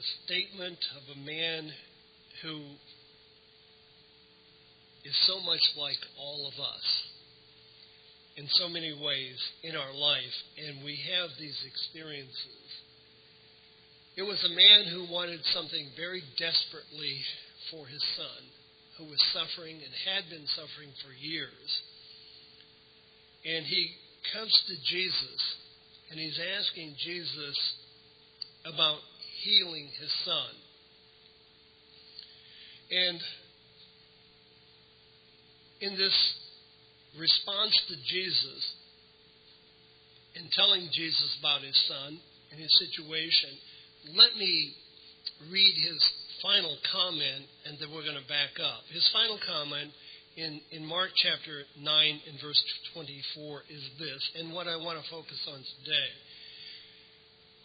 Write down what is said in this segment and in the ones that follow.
the statement of a man who is so much like all of us in so many ways in our life, and we have these experiences. It was a man who wanted something very desperately for his son, who was suffering and had been suffering for years. And he comes to Jesus, and he's asking Jesus about healing his son. And in this response to Jesus, in telling Jesus about his son and his situation, let me read his final comment, and then we're going to back up. His final comment in Mark chapter 9 and verse 24 is this, and what I want to focus on today,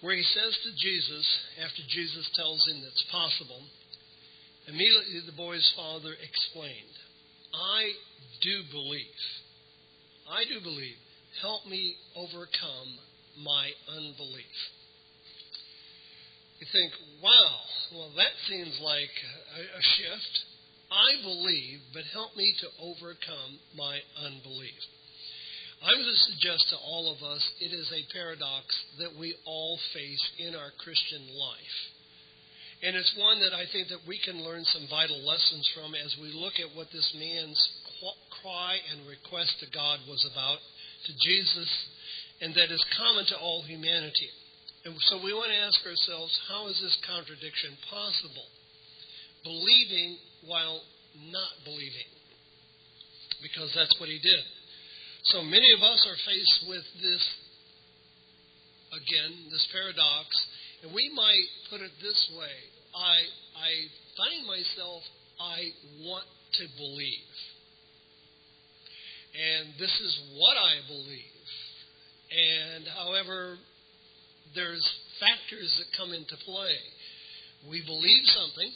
where he says to Jesus, after Jesus tells him that's possible, immediately the boy's father explained, I do believe. Help me overcome my unbelief. You think, wow, well, that seems like a shift. I believe, but help me to overcome my unbelief. I'm going to suggest to all of us it is a paradox that we all face in our Christian life. And it's one that I think that we can learn some vital lessons from as we look at what this man's cry and request to God was about, to Jesus, and that is common to all humanity. And so we want to ask ourselves, how is this contradiction possible? Believing while not believing. Because that's what he did. So many of us are faced with this, again, this paradox, and we might put it this way. I find myself, I want to believe. And this is what I believe. And however, there's factors that come into play. We believe something,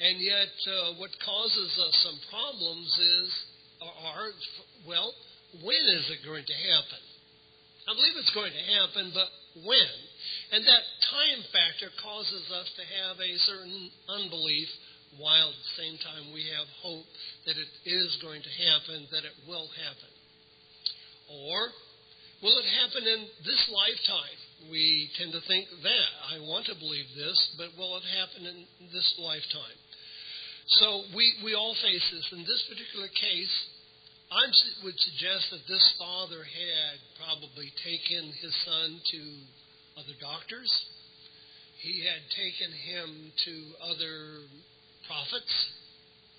and yet what causes us some problems well, when is it going to happen? I believe it's going to happen, but when? And that time factor causes us to have a certain unbelief, while at the same time we have hope that it is going to happen, that it will happen. Or will it happen in this lifetime? We tend to think that. I want to believe this, but will it happen in this lifetime? So we all face this. In this particular case, I would suggest that this father had probably taken his son to other doctors. He had taken him to other prophets,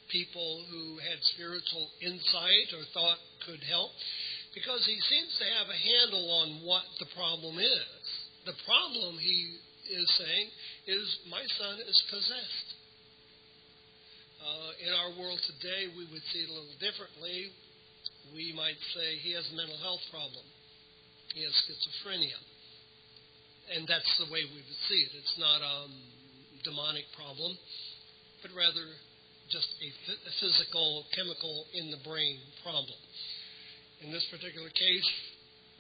people who had spiritual insight or thought could help, because he seems to have a handle on what the problem is. The problem, he is saying, is my son is possessed. In our world today, we would see it a little differently. We might say he has a mental health problem. He has schizophrenia. And that's the way we would see it. It's not a demonic problem, but rather just a physical, chemical in the brain problem. In this particular case,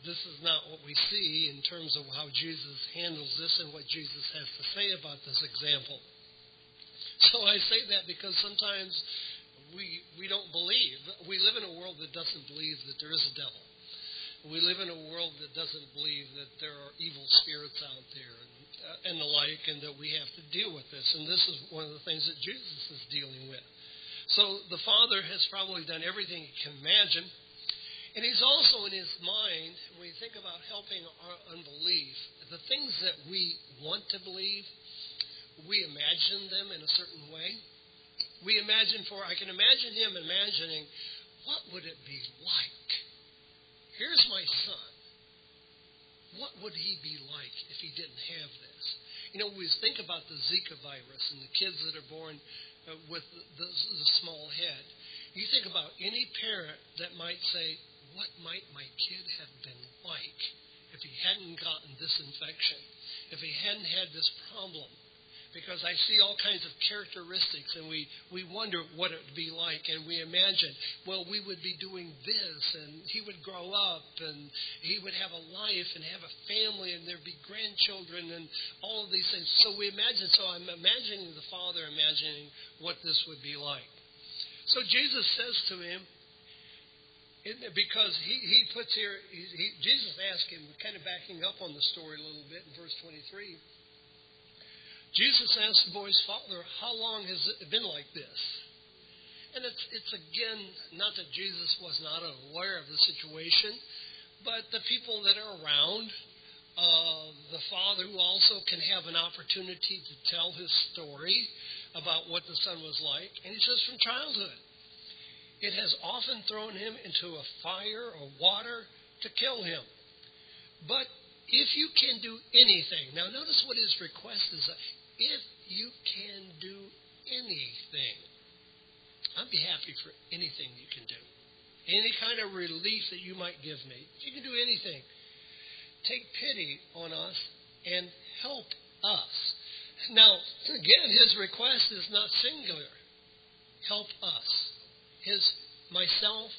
this is not what we see in terms of how Jesus handles this and what Jesus has to say about this example. So I say that because sometimes we don't believe. We live in a world that doesn't believe that there is a devil. We live in a world that doesn't believe that there are evil spirits out there and the like, and that we have to deal with this. And this is one of the things that Jesus is dealing with. So the Father has probably done everything he can imagine. And he's also in his mind, when we think about helping our unbelief, the things that we want to believe, we imagine them in a certain way. I can imagine him imagining, what would it be like? Here's my son. What would he be like if he didn't have this? You know, we think about the Zika virus and the kids that are born with the small head. You think about any parent that might say, what might my kid have been like if he hadn't gotten this infection, if he hadn't had this problem? because I see all kinds of characteristics, and we wonder what it would be like, and we imagine, well, we would be doing this, and he would grow up, and he would have a life, and have a family, and there'd be grandchildren, and all of these things. So I'm imagining the Father imagining what this would be like. So Jesus says to him, because he puts here, Jesus asked him, kind of backing up on the story a little bit in verse 23, Jesus asked the boy's father, how long has it been like this? And it's again, not that Jesus was not aware of the situation, but the people that are around, the father who also can have an opportunity to tell his story about what the son was like. And he says, from childhood. It has often thrown him into a fire or water to kill him. But if you can do anything, now notice what his request is. If you can do anything, I'd be happy for anything you can do. Any kind of relief that you might give me. If you can do anything, take pity on us and help us. Now, again, his request is not singular. Help us. Myself,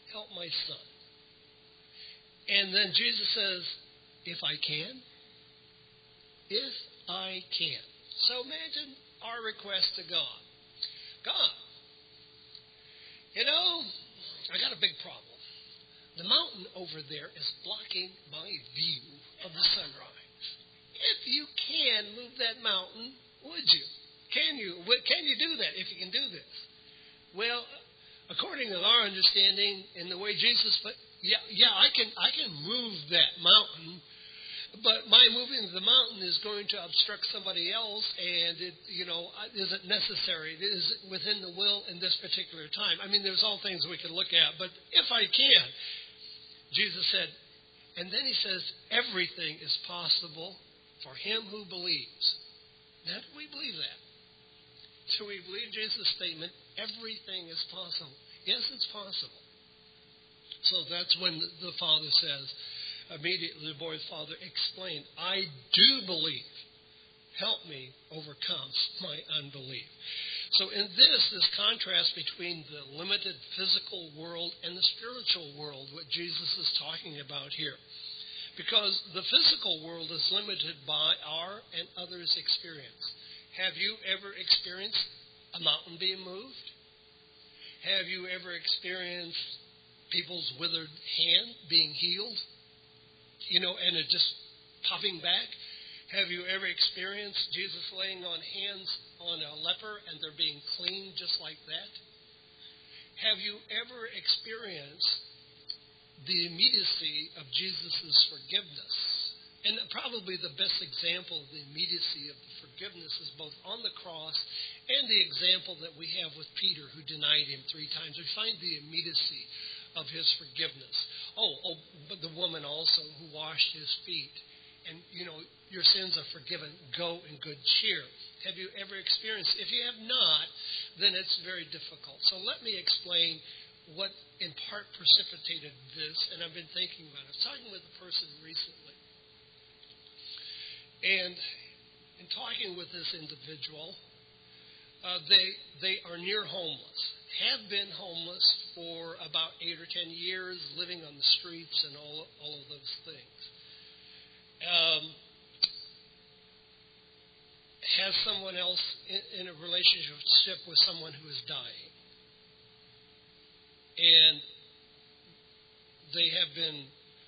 help my son. And then Jesus says, if I can. If I can. So imagine our request to God. God, I got a big problem. The mountain over there is blocking my view of the sunrise. If you can move that mountain, would you? Can you do that if you can do this? Well, according to our understanding and the way Jesus put, I can move that mountain. But my moving the mountain is going to obstruct somebody else, and it, isn't necessary. It is within the will in this particular time. I mean, there's all things we could look at, but if I can, Jesus said, and then he says, everything is possible for him who believes. Now, do we believe that? So we believe Jesus' statement, everything is possible. Yes, it's possible. So that's when the Father says, immediately the boy's father explained, I do believe. Help me overcome my unbelief. So in this contrast between the limited physical world and the spiritual world, what Jesus is talking about here. Because the physical world is limited by our and others' experience. Have you ever experienced a mountain being moved? Have you ever experienced people's withered hand being healed? And it just popping back. Have you ever experienced Jesus laying on hands on a leper and they're being cleaned just like that? Have you ever experienced the immediacy of Jesus' forgiveness? And probably the best example of the immediacy of the forgiveness is both on the cross and the example that we have with Peter, who denied him 3 times. We find the immediacy of his forgiveness. But the woman also who washed his feet. And, your sins are forgiven. Go in good cheer. Have you ever experienced? If you have not, then it's very difficult. So let me explain what in part precipitated this. And I've been thinking about it. I was talking with a person recently. And in talking with this individual, they are near homeless. Have been homeless for about 8 or 10 years, living on the streets and all of those things. Has someone else in a relationship with someone who is dying. And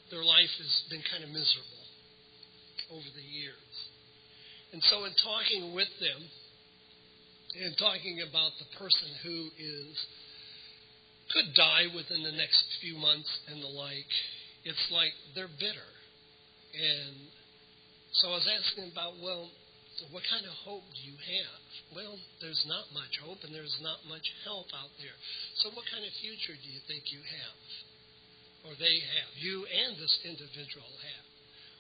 their life has been kind of miserable over the years. And so in talking with them, and talking about the person who could die within the next few months and the like, it's like they're bitter. And so I was asking about, so what kind of hope do you have? Well, there's not much hope and there's not much help out there. So what kind of future do you think you have? Or they have? You and this individual have?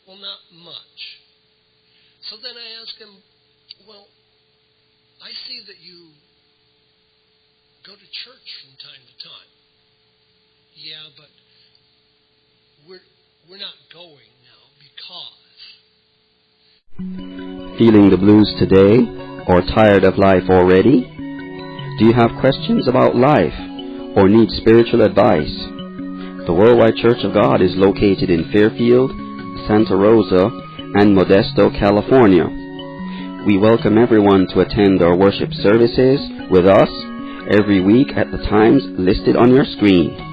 Well, not much. So then I asked him, I see that you go to church from time to time. Yeah, but we're not going now because... Feeling the blues today? or tired of life already? Do you have questions about life or need spiritual advice? The Worldwide Church of God is located in Fairfield, Santa Rosa, and Modesto, California. We welcome everyone to attend our worship services with us every week at the times listed on your screen.